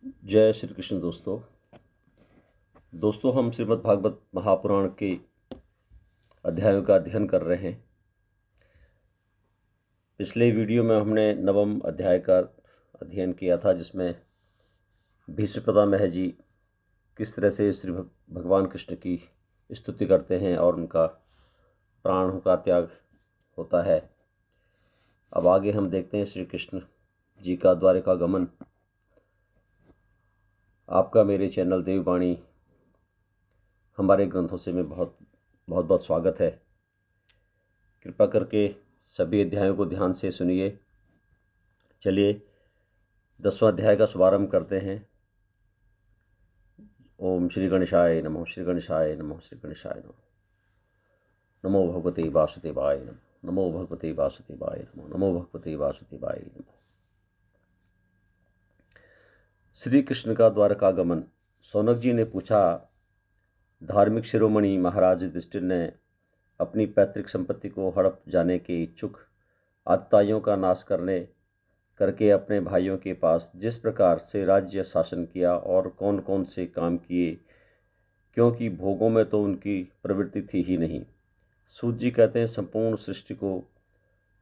जय श्री कृष्ण दोस्तों हम श्रीमद् भागवत महापुराण के अध्यायों का अध्ययन कर रहे हैं। पिछले वीडियो में हमने नवम अध्याय का अध्ययन किया था, जिसमें भीष्म पितामह जी किस तरह से श्री भगवान कृष्ण की स्तुति करते हैं और उनका प्राण का त्याग होता है। अब आगे हम देखते हैं श्री कृष्ण जी का द्वारिका गमन। आपका मेरे चैनल देववाणी हमारे ग्रंथों से में बहुत बहुत स्वागत है। कृपा करके सभी अध्यायों को ध्यान से सुनिए। चलिए 10वां अध्याय का शुभारंभ करते हैं। ओम श्री गणेशाय नमः, श्री गणेशाय नमः, श्री गणेशाय नमः। नमो भगवते वासुदेवाय नमः, नमो भगवते वासुदेवाय नमः, नमो भगवते वासुदेवाय नमः। श्री कृष्ण का द्वारकागमन। सौनक जी ने पूछा, धार्मिक शिरोमणि महाराज युधिष्ठिर ने अपनी पैतृक संपत्ति को हड़प जाने के इच्छुक आतताइयों का नाश करके अपने भाइयों के पास जिस प्रकार से राज्य शासन किया और कौन कौन से काम किए, क्योंकि भोगों में तो उनकी प्रवृत्ति थी ही नहीं। सूत जी कहते हैं, संपूर्ण सृष्टि को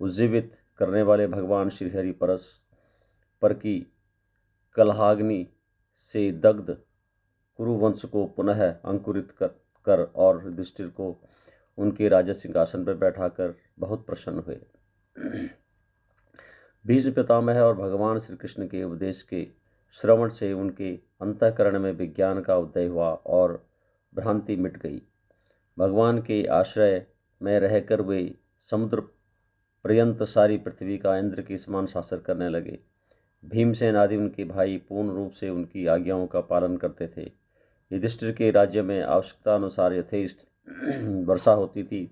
उज्जीवित करने वाले भगवान श्रीहरि पर की कलहाग्नि से दग्ध कुरुवंश को पुनः अंकुरित कर और युधिष्ठिर को उनके राज सिंहासन पर बैठाकर बहुत प्रसन्न हुए। भीष्म पितामह और भगवान श्री कृष्ण के उपदेश के श्रवण से उनके अंतःकरण में विज्ञान का उदय हुआ और भ्रांति मिट गई। भगवान के आश्रय में रहकर वे समुद्र पर्यंत सारी पृथ्वी का इंद्र के समान शासन करने लगे। भीमसेन आदि उनके भाई पूर्ण रूप से उनकी आज्ञाओं का पालन करते थे। युधिष्ठिर के राज्य में आवश्यकता अनुसार यथेष्ट वर्षा होती थी।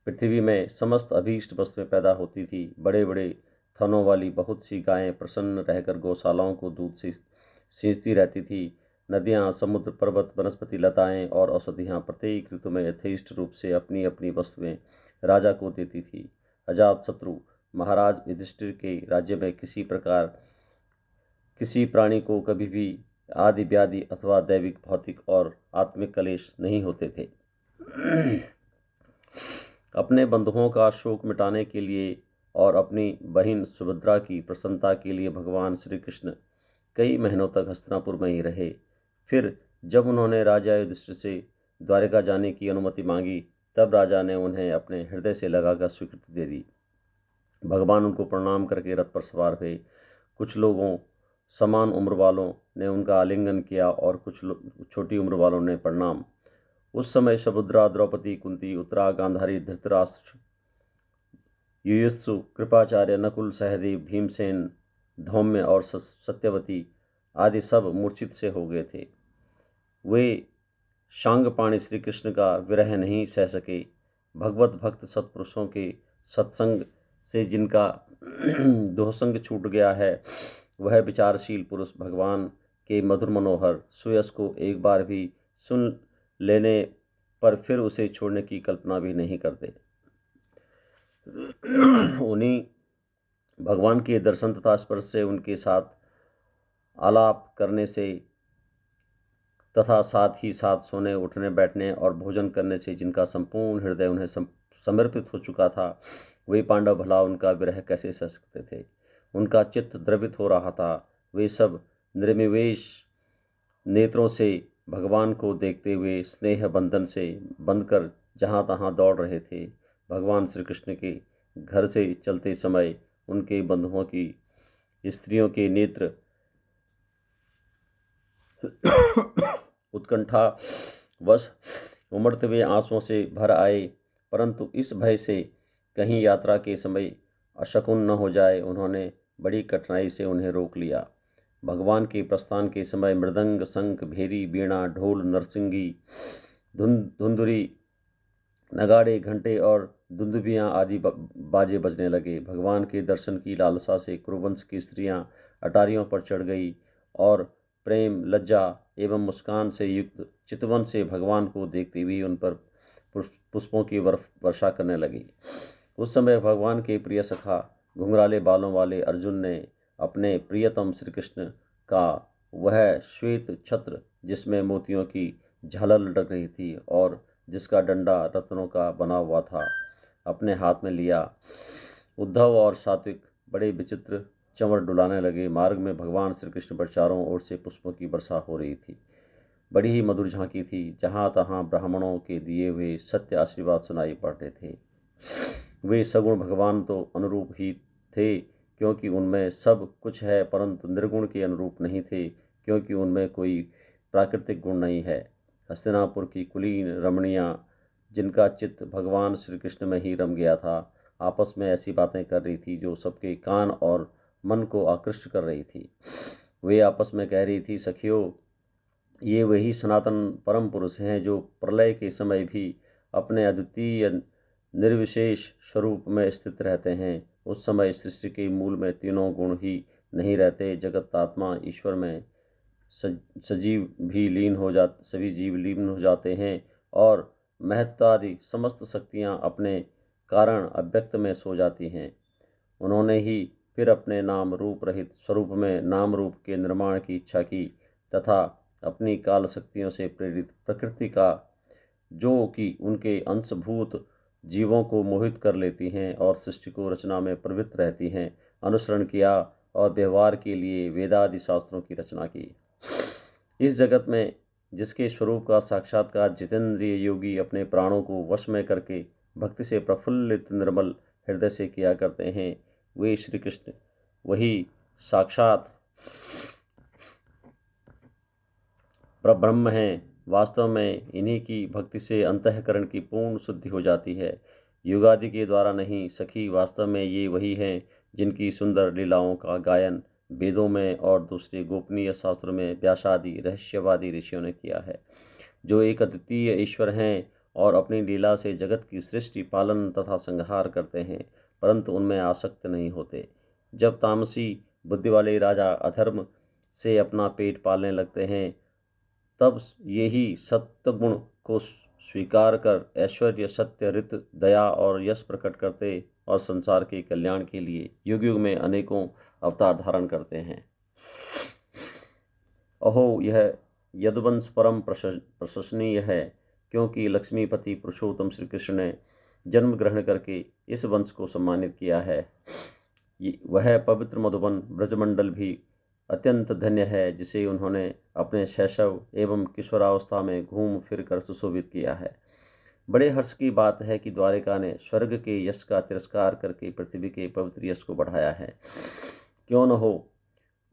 पृथ्वी में समस्त अभीष्ट वस्तुएं पैदा होती थी। बड़े बड़े थनों वाली बहुत सी गायें प्रसन्न रहकर गौशालाओं को दूध से सींचती रहती थी। नदियाँ, समुद्र, पर्वत, वनस्पति, लताएं और औषधियाँ प्रत्येक ऋतु में यथेष्ट रूप से अपनी अपनी वस्तुएं राजा को देती थी। अजात शत्रु महाराज युधिष्ठिर के राज्य में किसी प्रकार किसी प्राणी को कभी भी आदि व्याधि अथवा दैविक, भौतिक और आत्मिक कलेश नहीं होते थे। अपने बंधुओं का शोक मिटाने के लिए और अपनी बहन सुभद्रा की प्रसन्नता के लिए भगवान श्री कृष्ण कई महीनों तक हस्तिनापुर में ही रहे। फिर जब उन्होंने राजा युधिष्ठिर से द्वारिका जाने की अनुमति मांगी, तब राजा ने उन्हें अपने हृदय से लगाकर स्वीकृति दे दी। भगवान उनको प्रणाम करके रथ पर सवार हुए। कुछ लोगों समान उम्र वालों ने उनका आलिंगन किया और कुछ छोटी उम्र वालों ने प्रणाम। उस समय सुभद्रा, द्रौपदी, कुंती, उत्तरा, गांधारी, धृतराष्ट्र, युयुत्सु, कृपाचार्य, नकुल, सहदेव, भीमसेन, धौम्य और सत्यवती आदि सब मूर्छित से हो गए थे। वे शांगपाणी श्री कृष्ण का विरह नहीं सह सके। भगवत भक्त सत्पुरुषों के सत्संग से जिनका दोहसंग छूट गया है, वह विचारशील पुरुष भगवान के मधुर मनोहर सुयस को एक बार भी सुन लेने पर फिर उसे छोड़ने की कल्पना भी नहीं करते। उन्हीं भगवान के दर्शन तथा स्पर्श से, उनके साथ आलाप करने से तथा साथ ही साथ सोने, उठने, बैठने और भोजन करने से जिनका संपूर्ण हृदय उन्हें समर्पित हो चुका था, वे पांडव भला उनका विरह कैसे सह सकते थे। उनका चित्त द्रवित हो रहा था। वे सब निर्निमेष नेत्रों से भगवान को देखते हुए स्नेह बंधन से बंधकर जहाँ तहाँ दौड़ रहे थे। भगवान श्री कृष्ण के घर से चलते समय उनके बंधुओं की स्त्रियों के नेत्र उत्कंठा वश उमड़ते हुए आंसुओं से भर आए, परंतु इस भय से कहीं यात्रा के समय अशकुन न हो जाए, उन्होंने बड़ी कठिनाई से उन्हें रोक लिया। भगवान के प्रस्थान के समय मृदंग, शंख, भेरी, वीणा, ढोल, नरसिंगी, धुंधुरी, नगाड़े, घंटे और दुंदुभियाँ आदि बाजे बजने लगे। भगवान के दर्शन की लालसा से कुरुवंश की स्त्रियां अटारियों पर चढ़ गई और प्रेम, लज्जा एवं मुस्कान से युक्त चितवन से भगवान को देखते हुए उन पर पुष्पों की वर्षा करने लगी। उस समय भगवान के प्रिय सखा घुंघराले बालों वाले अर्जुन ने अपने प्रियतम श्री कृष्ण का वह श्वेत छत्र जिसमें मोतियों की झालर लटक रही थी और जिसका डंडा रत्नों का बना हुआ था, अपने हाथ में लिया। उद्धव और सात्विक बड़े विचित्र चंवर डुलाने लगे। मार्ग में भगवान श्री कृष्ण पर चारों ओर से पुष्पों की वर्षा हो रही थी। बड़ी ही मधुर झांकी थी। जहाँ तहाँ ब्राह्मणों के दिए हुए सत्य आशीर्वाद सुनाई पड़ रहे थे। वे सगुण भगवान तो अनुरूप ही थे, क्योंकि उनमें सब कुछ है, परंतु निर्गुण के अनुरूप नहीं थे, क्योंकि उनमें कोई प्राकृतिक गुण नहीं है। हस्तिनापुर की कुलीन रमणियाँ, जिनका चित्त भगवान श्री कृष्ण में ही रम गया था, आपस में ऐसी बातें कर रही थी जो सबके कान और मन को आकृष्ट कर रही थी। वे आपस में कह रही थी, सखियों, ये वही सनातन परम पुरुष हैं जो प्रलय के समय भी अपने अद्वितीय निर्विशेष स्वरूप में स्थित रहते हैं। उस समय सृष्टि के मूल में तीनों गुण ही नहीं रहते। जगत आत्मा ईश्वर में सजीव भी लीन हो जाते सभी जीव लीन हो जाते हैं और महत्वादि समस्त शक्तियाँ अपने कारण अव्यक्त में सो जाती हैं। उन्होंने ही फिर अपने नाम रूप रहित स्वरूप में नाम रूप के निर्माण की इच्छा की तथा अपनी काल शक्तियों से प्रेरित प्रकृति का, जो कि उनके अंशभूत जीवों को मोहित कर लेती हैं और सृष्टि को रचना में प्रवृत्त रहती हैं, अनुसरण किया और व्यवहार के लिए वेदादि शास्त्रों की रचना की। इस जगत में जिसके स्वरूप का साक्षात्कार जितेंद्रिय योगी अपने प्राणों को वश में करके भक्ति से प्रफुल्लित निर्मल हृदय से किया करते हैं, वे श्री कृष्ण वही साक्षात परब्रह्म हैं। वास्तव में इन्हीं की भक्ति से अंतःकरण की पूर्ण शुद्धि हो जाती है, युगादि के द्वारा नहीं। सखी, वास्तव में ये वही हैं जिनकी सुंदर लीलाओं का गायन वेदों में और दूसरे गोपनीय शास्त्रों में व्यासादि रहस्यवादी ऋषियों ने किया है, जो एक अद्वितीय ईश्वर हैं और अपनी लीला से जगत की सृष्टि, पालन तथा संहार करते हैं, परंतु उनमें आसक्त नहीं होते। जब तामसी बुद्धि वाले राजा अधर्म से अपना पेट पालने लगते हैं, तब यही सत्य गुण को स्वीकार कर ऐश्वर्य, सत्य, रित, दया और यश प्रकट करते और संसार के कल्याण के लिए युग युग में अनेकों अवतार धारण करते हैं। अहो, यह यदुवंश परम प्रशंसनीय है, क्योंकि लक्ष्मीपति पुरुषोत्तम श्री कृष्ण ने जन्म ग्रहण करके इस वंश को सम्मानित किया है। वह पवित्र मधुबन ब्रजमंडल भी अत्यंत धन्य है, जिसे उन्होंने अपने शैशव एवं किशोरावस्था में घूम फिर कर सुशोभित किया है। बड़े हर्ष की बात है कि द्वारिका ने स्वर्ग के यश का तिरस्कार करके पृथ्वी के पवित्र यश को बढ़ाया है। क्यों न हो,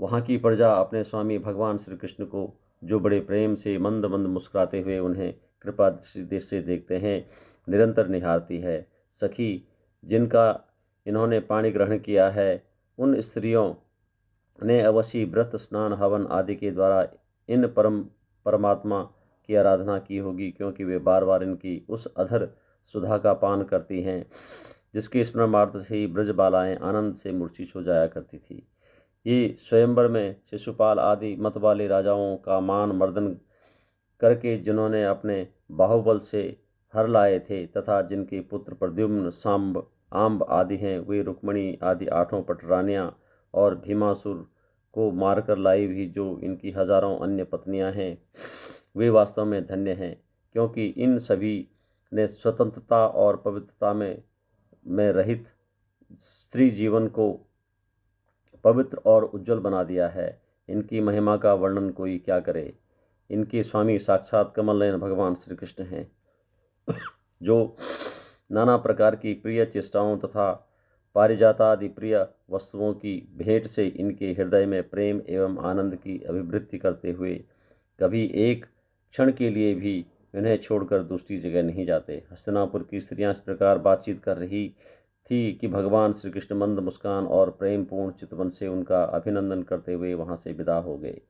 वहाँ की प्रजा अपने स्वामी भगवान श्री कृष्ण को, जो बड़े प्रेम से मंद मंद मुस्कुराते हुए उन्हें कृपा दृष्टि से देखते हैं, निरंतर निहारती है। सखी, जिनका इन्होंने पाणी ग्रहण किया है, उन स्त्रियों ने अवश्य व्रत, स्नान, हवन आदि के द्वारा इन परमात्मा की आराधना की होगी, क्योंकि वे बार बार इनकी उस अधर सुधा का पान करती हैं, जिसके स्मरणार्थ से ही ब्रज बालाएँ आनंद से मूर्छित हो जाया करती थी। ये स्वयंवर में शिशुपाल आदि मत वाले राजाओं का मान मर्दन करके, जिन्होंने अपने बाहुबल से हर लाए थे तथा जिनके पुत्र प्रद्युम्न, सांब, आम्ब आदि हैं, वे रुक्मणी आदि 8 पटरानियाँ और भीमासुर को मारकर लाई भी जो इनकी हजारों अन्य पत्नियां हैं, वे वास्तव में धन्य हैं, क्योंकि इन सभी ने स्वतंत्रता और पवित्रता में रहित स्त्री जीवन को पवित्र और उज्जवल बना दिया है। इनकी महिमा का वर्णन कोई क्या करे। इनके स्वामी साक्षात कमल नयन भगवान श्री कृष्ण हैं, जो नाना प्रकार की प्रिय चेष्टाओं तथा पारिजातादि प्रिय वस्तुओं की भेंट से इनके हृदय में प्रेम एवं आनंद की अभिवृद्धि करते हुए कभी एक क्षण के लिए भी इन्हें छोड़कर दूसरी जगह नहीं जाते। हस्तिनापुर की स्त्रियां इस प्रकार बातचीत कर रही थी कि भगवान श्री कृष्ण मंद मुस्कान और प्रेमपूर्ण चितवन से उनका अभिनंदन करते हुए वहां से विदा हो गए।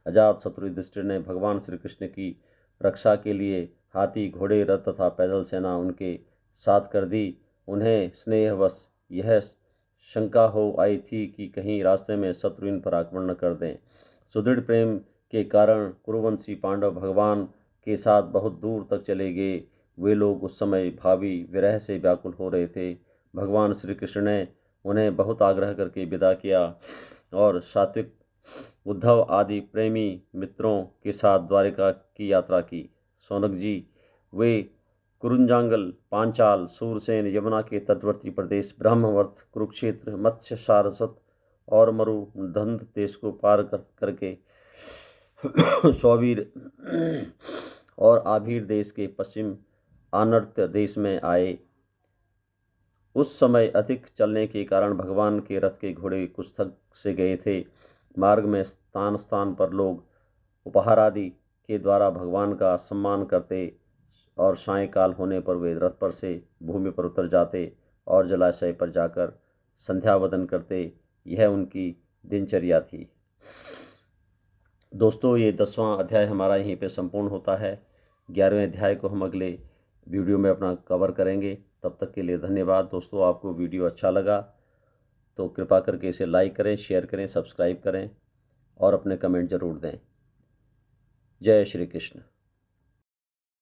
अजात शत्रु युधिष्ठिर ने भगवान श्री कृष्ण की रक्षा के लिए हाथी, घोड़े, रथ तथा पैदल सेना उनके साथ कर दी। उन्हें स्नेहवश यह शंका हो आई थी कि कहीं रास्ते में शत्रु इन पर आक्रमण न कर दें। सुदृढ़ प्रेम के कारण कुरुवंशी पांडव भगवान के साथ बहुत दूर तक चले गए। वे लोग उस समय भावी विरह से व्याकुल हो रहे थे। भगवान श्री कृष्ण ने उन्हें बहुत आग्रह करके विदा किया और सात्विक उद्धव आदि प्रेमी मित्रों के साथ द्वारिका की यात्रा की। शौनक जी वे कुरुंजांगल, पांचाल, सूरसेन, यमुना के तटवर्ती प्रदेश, ब्रह्मवर्त, कुरुक्षेत्र, मत्स्य सारस्वत और मरुधंध देश को पार करके सौवीर और आभीर देश के पश्चिम आनर्त देश में आए। उस समय अधिक चलने के कारण भगवान के रथ के घोड़े कुछ थक से गए थे। मार्ग में स्थान स्थान पर लोग उपहार आदि के द्वारा भगवान का सम्मान करते और सायंकाल होने पर वे रथ पर से भूमि पर उतर जाते और जलाशय पर जाकर संध्या वंदन करते। यह उनकी दिनचर्या थी। दोस्तों, ये 10वां अध्याय हमारा यहीं पे संपूर्ण होता है। 11वें अध्याय को हम अगले वीडियो में अपना कवर करेंगे। तब तक के लिए धन्यवाद। दोस्तों, आपको वीडियो अच्छा लगा तो कृपा करके इसे लाइक करें, शेयर करें, सब्सक्राइब करें और अपने कमेंट ज़रूर दें। जय श्री कृष्ण।